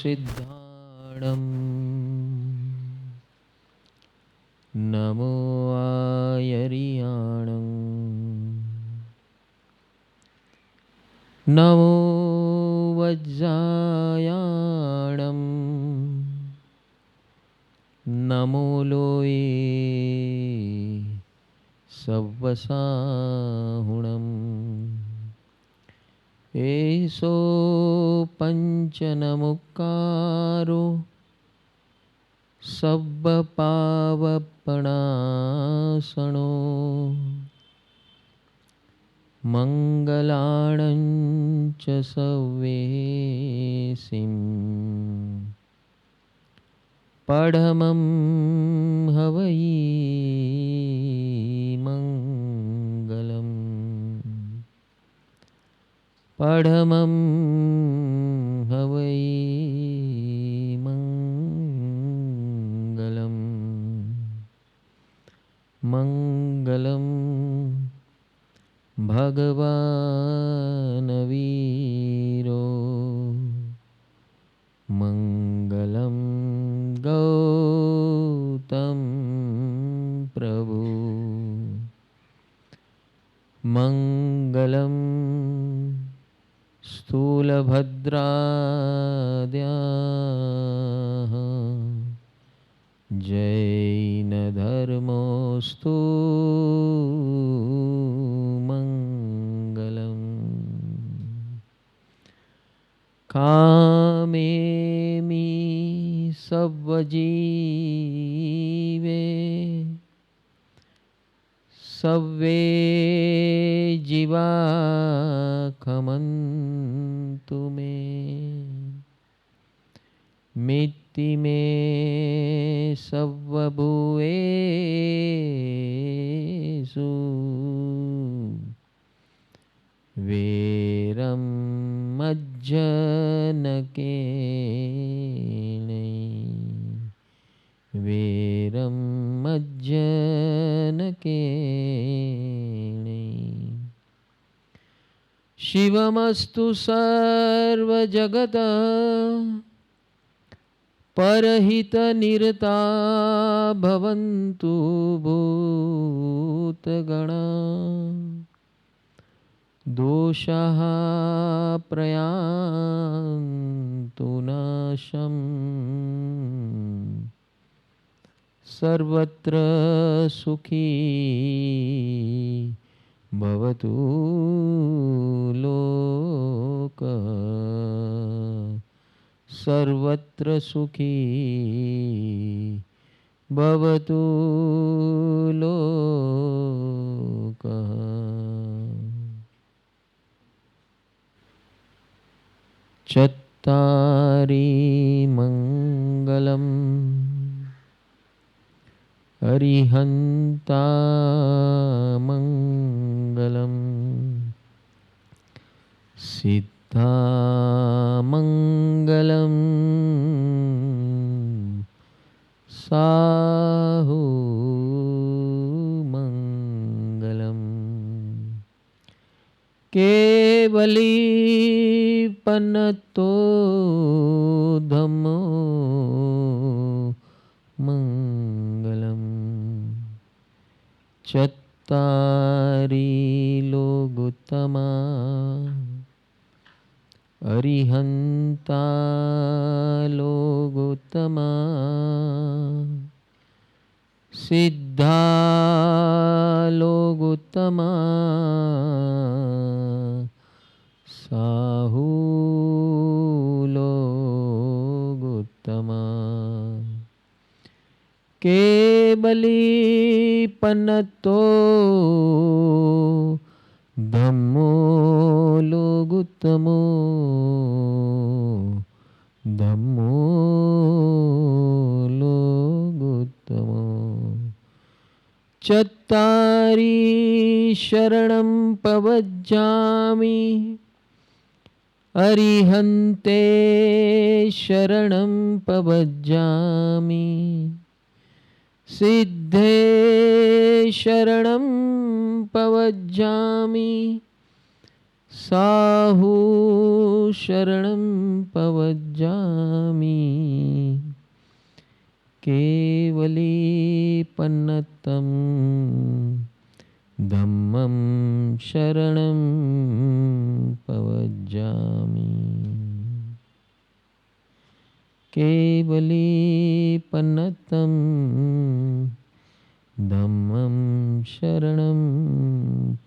सिद्धाणं नमो आयर्याणं नमो वज्रायाणं नमो लोये सव्वसाहुणम् एषो पञ्चनमुक्कारो सब्बपावपणासनो मङ्गलाणं च सव्वेसिं पढमं हवै मङ्गलम् पढमं हवै मङ्गलम् मङ्गलं भगवान् वीरो मङ्गलं गौतम प्रभु मङ्गलं स्थूलभद्राद्याः जैनधर्मोऽस्तु मङ्गलम् कामेमि सव्वजीवे सव्वे जीवा खमन्तु मे मित्ति मे सव्वभुवेषु वेरं मज्जनकेनै वेरं मज्जनकेनै शिवमस्तु सर्वजगतः परहितनिरता भवन्तु भूतगणा दोषाः प्रयान्तु नाशम् सर्वत्र सुखी भवतु लोकः सर्वत्र सुखी भवतु लोकः। चत्तारि मङ्गलम् अरिहन्ता मङ्गलम् सिद्धा मङ्गलम् साहु मङ्गलम् केवलीपनतो धम्मो मङ्गलम् चत्तारि लोकोत्तमा अरिहन्ता लोकोत्तमा सिद्धा लोकोत्तमा साहु लोकोत्तमा केवलीपनतो धम्मो लोकोत्तमो धम्मो लोकोत्तमो चत्तारि शरणं प्रव्रजामि अरिहन्ते शरणं प्रव्रजामि सिद्धे शरणं प्रव्रजामि साहु शरणं पवज्जामि केवलीपन्नतं धम्मं शरणं पवज्जामि केवलीपन्नतं धम्मं शरणं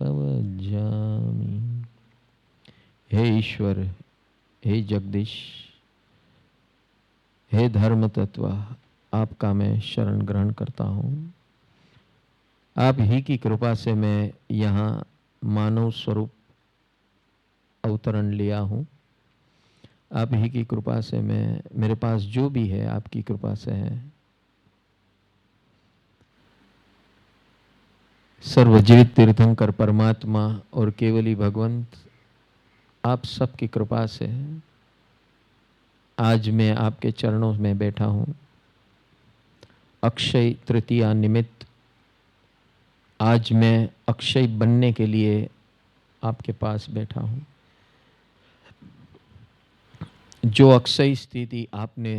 पवज्जामि। हे ईश्वर, हे जगदीश, हे धर्म तत्व, आपका मैं शरण ग्रहण करता हूँ। आप ही की कृपा से मैं यहाँ मानव स्वरूप अवतरण लिया हूँ। आप ही की कृपा से मेरे पास जो भी है आपकी कृपा से है। सर्वजीवित तीर्थंकर परमात्मा और केवली भगवंत, आप सबकी कृपा से आज मैं आपके चरणों में बैठा हूँ। अक्षय तृतीया निमित्त आज मैं अक्षय बनने के लिए आपके पास बैठा हूँ। जो अक्षय स्थिति आपने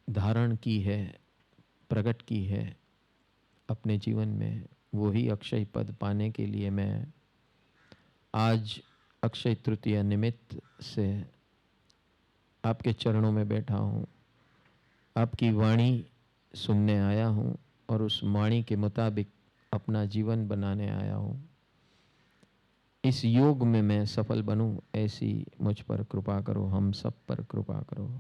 धारण की है, प्रकट की है अपने जीवन में, वही अक्षय पद पाने के लिए मैं आज अक्षय तृतीया निमित्त से आपके चरणों में बैठा हूँ। आपकी वाणी सुनने आया हूँ और उस वाणी के मुताबिक अपना जीवन बनाने आया हूँ। इस योग में मैं सफल बनूं, ऐसी मुझ पर कृपा करो, हम सब पर कृपा करो।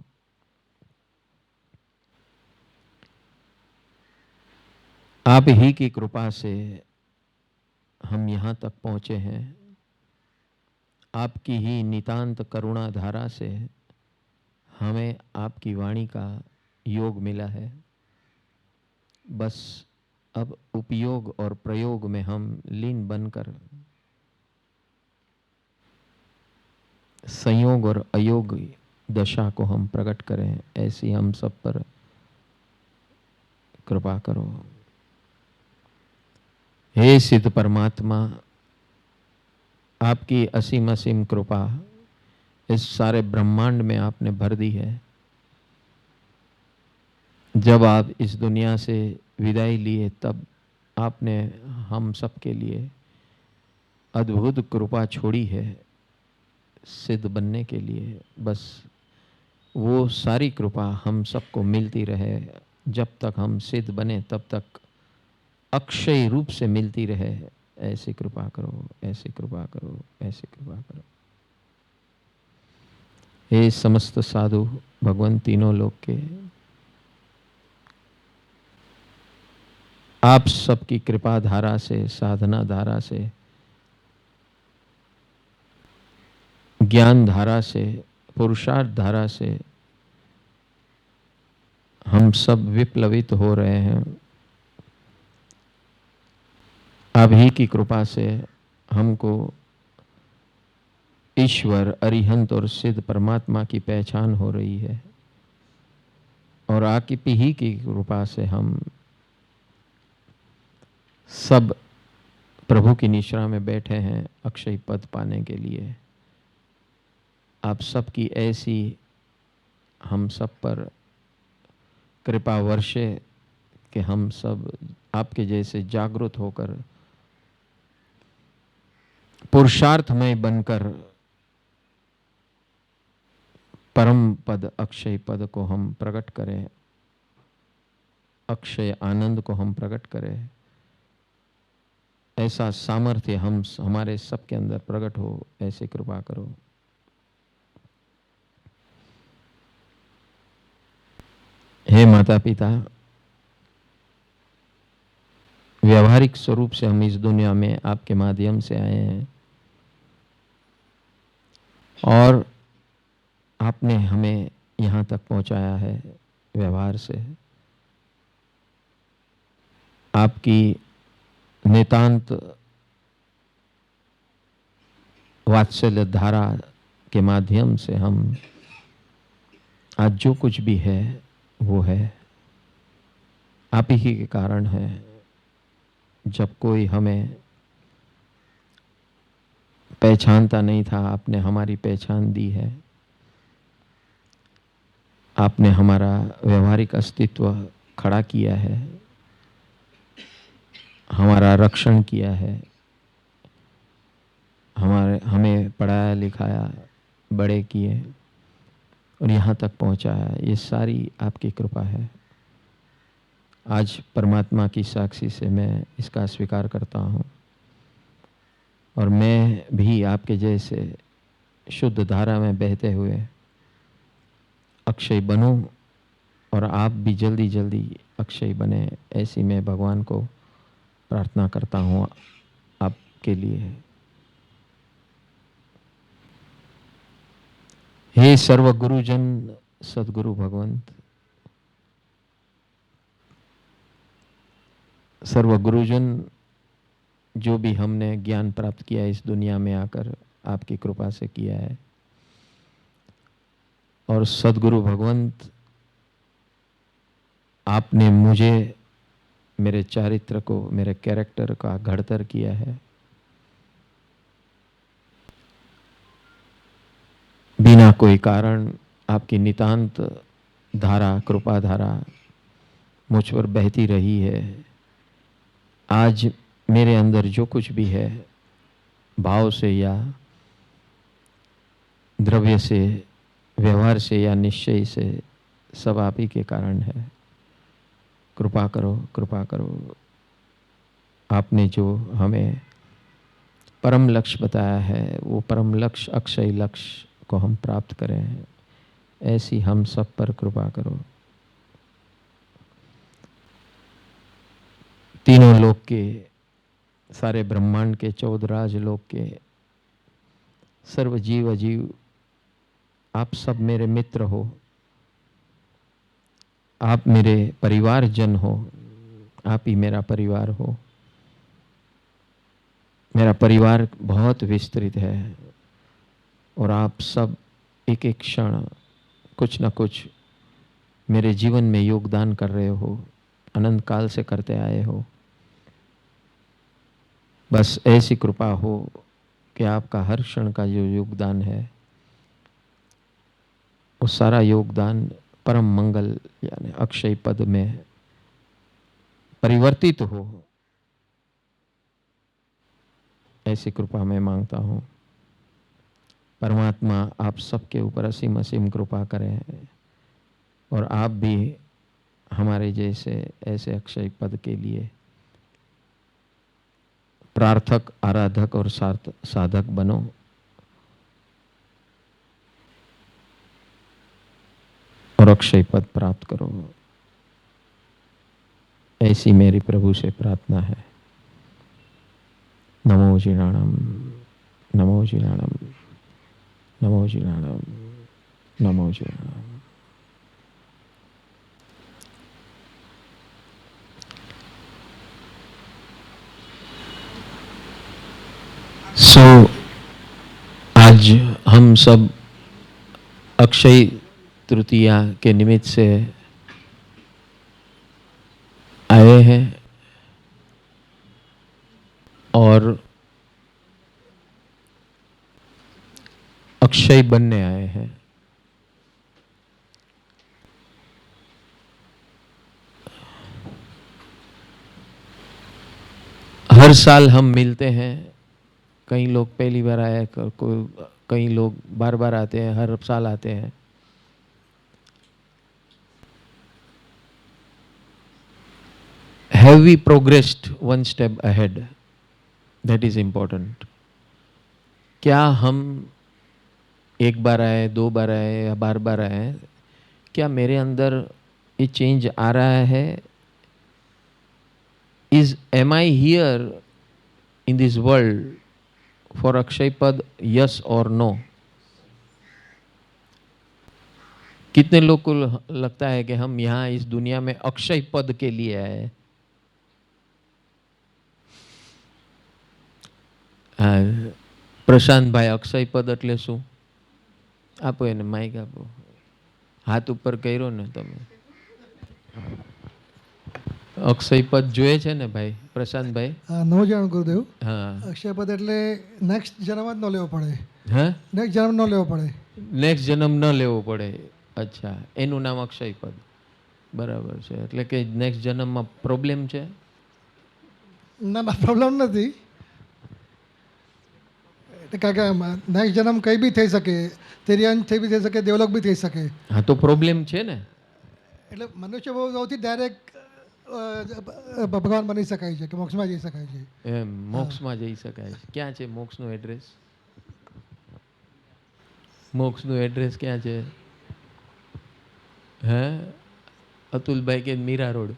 आप ही की कृपा से हम यहाँ तक पहुँचे हैं। आपकी ही नितांत करुणा धारा से हमें आपकी वाणी का योग मिला है। बस अब उपयोग और प्रयोग में हम लीन बनकर संयोग और अयोग दशा को हम प्रकट करें, ऐसी हम सब पर कृपा करो। हे सिद्ध परमात्मा, आपकी असीम असीम कृपा इस सारे ब्रह्मांड में आपने भर दी है। जब आप इस दुनिया से विदाई लिए तब आपने हम सब के लिए अद्भुत कृपा छोड़ी है सिद्ध बनने के लिए। बस वो सारी कृपा हम सबको मिलती रहे। जब तक हम सिद्ध बने तब तक अक्षय रूप से मिलती रहे। ऐसी कृपा करो, ऐसी कृपा करो, ऐसी कृपा करो। हे समस्त साधु भगवान तीनों लोक के, आप सबकी कृपा धारा से, साधना धारा से, ज्ञान धारा से, पुरुषार्थ धारा से हम सब विप्लवित हो रहे हैं। आप ही की कृपा से हमको ईश्वर, अरिहंत और सिद्ध परमात्मा की पहचान हो रही है। और आपकी ही की कृपा से हम सब प्रभु की निश्रा में बैठे हैं अक्षय पद पाने के लिए। आप सबकी ऐसी हम सब पर कृपा वर्षे कि हम सब आपके जैसे जागृत होकर पुरुषार्थमय बनकर परम पद अक्षय पद को हम प्रकट करें, अक्षय आनंद को हम प्रकट करें। ऐसा सामर्थ्य हमारे सबके अंदर प्रकट हो, ऐसे कृपा करो। हे माता पिता, व्यवहारिक स्वरूप से हम इस दुनिया में आपके माध्यम से आए हैं और आपने हमें यहाँ तक पहुँचाया है व्यवहार से। आपकी नितांत वात्सल्य धारा के माध्यम से हम आज जो कुछ भी है वो है, आप ही के कारण है। जब कोई हमें पहचानता नहीं था, आपने हमारी पहचान दी है। आपने हमारा व्यवहारिक अस्तित्व खड़ा किया है, हमारा रक्षण किया है, हमें पढ़ाया लिखाया, बड़े किए और यहाँ तक पहुँचाया। ये सारी आपकी कृपा है। आज परमात्मा की साक्षी से मैं इसका स्वीकार करता हूँ और मैं भी आपके जैसे शुद्ध धारा में बहते हुए अक्षय बनूं और आप भी जल्दी जल्दी अक्षय बने, ऐसी मैं भगवान को प्रार्थना करता हूँ आपके लिए। हे सर्व गुरुजन सदगुरु भगवंत, सर्व गुरुजन जो भी हमने ज्ञान प्राप्त किया इस दुनिया में आकर आपकी कृपा से किया है, और सदगुरु भगवंत आपने मुझे मेरे चारित्र को, मेरे कैरेक्टर का घड़तर किया है। बिना कोई कारण आपकी नितांत धारा, कृपा धारा मुझ पर बहती रही है। आज मेरे अंदर जो कुछ भी है, भाव से या द्रव्य से, व्यवहार से या निश्चय से, सब आप ही के कारण है। कृपा करो, कृपा करो। आपने जो हमें परम लक्ष्य बताया है, वो परम लक्ष्य, अक्षय लक्ष्य को हम प्राप्त करें, ऐसी हम सब पर कृपा करो। तीनों लोक के, सारे ब्रह्मांड के, 14 राज लोक के सर्व जीव अजीव, आप सब मेरे मित्र हो, आप मेरे परिवार जन हो, आप ही मेरा परिवार हो। मेरा परिवार बहुत विस्तृत है और आप सब एक एक क्षण कुछ न कुछ मेरे जीवन में योगदान कर रहे हो, अनंत काल से करते आए हो। बस ऐसी कृपा हो कि आपका हर क्षण का जो योगदान है, वो सारा योगदान परम मंगल यानी अक्षय पद में परिवर्तित हो, ऐसी कृपा मैं मांगता हूँ। परमात्मा आप सबके ऊपर असीम असीम कृपा करें और आप भी हमारे जैसे ऐसे अक्षय पद के लिए प्रार्थक, आराधक और साधक बनो और अक्षय पद प्राप्त करो, ऐसी मेरी प्रभु से प्रार्थना है। नमो जिनाणम, नमो जिनाणम, नमो जिनाणम, नमो जिनाणम। आज हम सब अक्षय तृतीया के निमित्त से आए हैं और अक्षय बनने आए हैं। हर साल हम मिलते हैं, कई लोग पहली बार आए, कई लोग बार बार आते हैं, हर साल आते हैं। Have we progressed one step ahead? That is important. क्या हम एक बार आए, दो बार आए या बार बार आए, क्या मेरे अंदर ये चेंज आ रहा है? Am I here in this world for Akshay पद? Yes or no? कितने लोग को लगता है कि हम यहाँ इस दुनिया में अक्षय पद के लिए आए? પ્રશાંતભાઈ, અક્ષય પદ એટલે શું? આપો એને માઇક આપો. હાથ ઉપર કર્યો ને તમે. અક્ષય પદ જોઈએ છે ને ભાઈ પ્રશાંતભાઈ? નવ જણ ગુરુદેવ. હા. અક્ષયપદ એટલે નેક્સ્ટ જન્મ જ ન લેવો પડે. હા, નેક્સ્ટ જન્મ ન લેવો પડે. નેક્સ્ટ જન્મ ન લેવો પડે. અચ્છા, એનું નામ અક્ષય પદ. બરાબર છે. એટલે કે નેક્સ્ટ જન્મમાં પ્રોબ્લેમ છે? ના ના, પ્રોબ્લેમ નથી. કારણ કે નેક્સ્ટ જન્મ કંઈ બી થઈ શકે, તિર્યાંશ થઈ બી થઈ શકે, દેવલોક બી થઈ શકે. હા, તો પ્રોબ્લેમ છે ને. એટલે મનુષ્ય બહુ સૌથી ડાયરેક્ટ ભગવાન બની શકાય છે કે મોક્ષમાં જઈ શકાય છે. એમ મોક્ષમાં જઈ શકાય છે. ક્યાં છે મોક્ષનું એડ્રેસ? મોક્ષનું એડ્રેસ ક્યાં છે? હે અતુલભાઈ કે મીરા રોડ?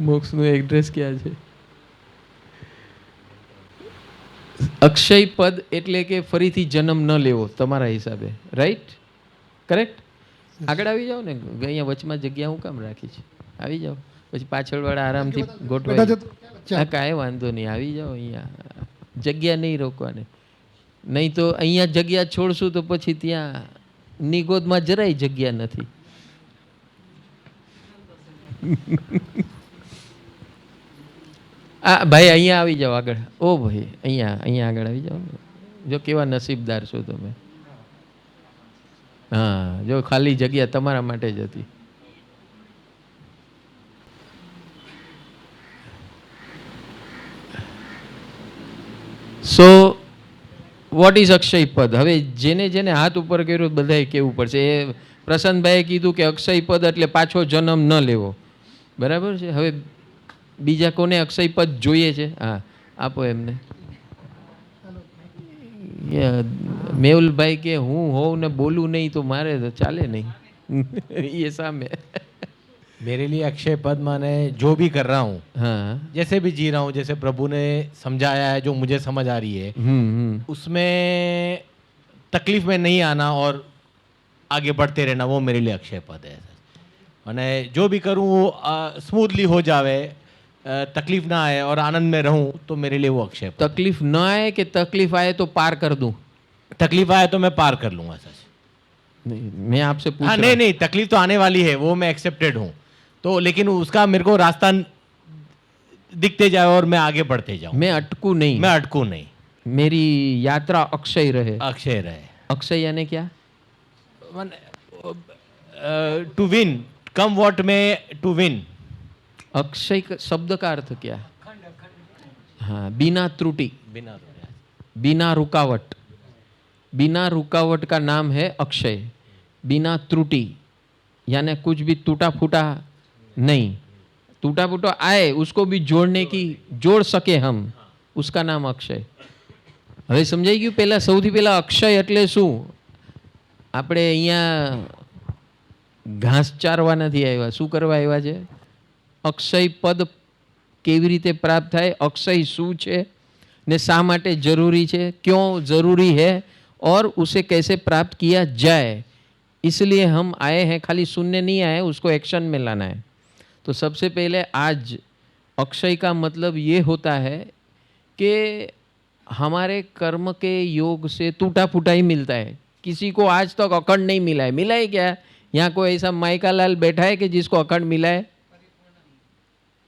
મોક્ષનું એડ્રેસ ક્યાં છે? અક્ષય પદ એટલે કે ફરીથી જન્મ ન લેવો તમારા હિસાબે, રાઈટ? કરેક્ટ? આગળ આવી જાઓ ને, અહીંયા વચમાં જગ્યા હું કામ રાખી છે? આવી જાઓ, પછી પાછળવાળા આરામથી ગોઠવાય. હા, કાંઈ વાંધો નહીં, આવી જાઓ. અહીંયા જગ્યા નહીં રોકવાની. નહીં તો અહીંયા જગ્યા છોડશું તો પછી ત્યાં નિગોદમાં જરાય જગ્યા નથી. આ ભાઈ અહીંયા આવી જાઓ આગળ. ઓ ભાઈ, અહીંયા આગળ આવી જાઓ ને. જો કેવા નસીબદાર છો તમે. હા, જો ખાલી જગ્યા તમારા માટે જ હતી. સો વોટ ઇઝ અક્ષય પદ? હવે જેને જેને હાથ ઉપર કર્યો બધાએ કહેવું પડશે. એ પ્રશાંતભાઈએ કીધું કે અક્ષય પદ એટલે પાછો જન્મ ન લેવો. બરાબર છે. હવે બીજા કોને અક્ષય પદ જોઈએ છે? હા, આપો એમને. મેહુલભાઈ કે હું હોઉં ને બોલું નહીં તો મારે તો ચાલે नहीं. ये सामने मेरे लिए अक्षय पद माने जो भी कर रहा हूँ, हाँ, जैसे भी जी रहा हूँ, जैसे प्रभु ने समझाया है, जो मुझे समझ आ रही है, उसमें तकलीफ में नहीं आना और आगे बढ़ते रहना, वो मेरे लिए अक्षय पद है. અને जो भी करूँ वो स्मूथली हो जावे, तकलीफ ना आए और आनंद में रहूँ, तो मेरे लिए वो अक्षय पद. तकलीफ न आए कि तकलीफ आए तो पार कर दूं? तकलीफ आए तो मैं पार कर लूँगा सच. नहीं, मैं आपसे पूछ हाँ, रहा नहीं नहीं, तकलीफ तो आने वाली है, वो मैं एक्सेप्टेड हूँ. तो लेकिन उसका मेरे को रास्ता दिखते जाए और मैं आगे बढ़ते जाऊँ. मैं अटकूं नहीं, मैं अटकूँ नहीं. मेरी यात्रा अक्षय रहे. अक्षय रहे. अक्षय यानी क्या? टू विन, कम वॉट में टू विन. अक्षय शब्द का अर्थ क्या है? हाँ, बिना त्रुटि, बिना रुकावट. बिना रुकावट का नाम है अक्षय. बिना त्रुटि यानी कुछ भी टूटा फूटा नहीं. टूटा फूटा आए उसको भी जोड़ने की, जोड़ सके हम, उसका नाम अक्षय. હવે સમજાઈ ગયું? પહેલા સૌથી પહેલા અક્ષય એટલે શું? આપણે અહીંયા ઘાસ ચારવા નથી આવ્યા. શું કરવા આવ્યા છે? અક્ષય પદ કેવી રીતે પ્રાપ્ત થાય, અક્ષય શું છે ને શા માટે જરૂરી છે, क्यों ज़रूरी है और उसे कैसे प्राप्त किया जाए, इसलिए हम आए हैं. खाली सुनने नहीं आए, उसको एक्शन में लाना है. तो सबसे पहले आज अक्षय का मतलब ये होता है कि हमारे कर्म के योग से टूटा फूटा ही मिलता है. किसी को आज तक अखंड नहीं मिला है. मिला है क्या? यहाँ कोई ऐसा माइका लाल बैठा है कि जिसको अखंड मिला है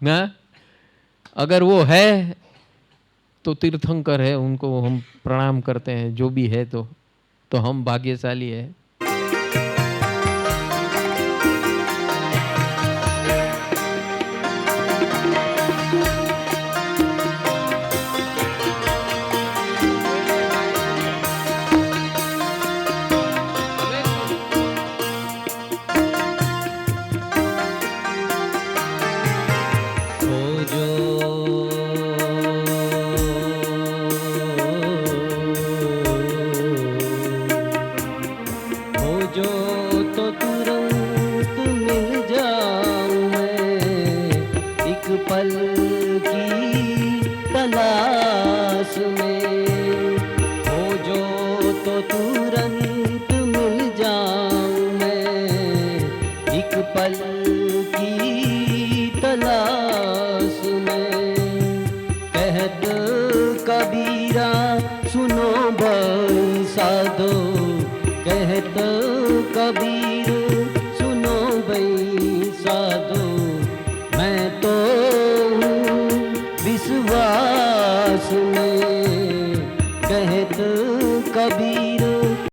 ना? अगर वो है तो तीर्थंकर है, उनको हम प्रणाम करते हैं. जो भी है तो हम भाग्यशाली है. कहत कबीर सुनो भई साधो, मैं तो हूँ विश्वास में। कहत कबीर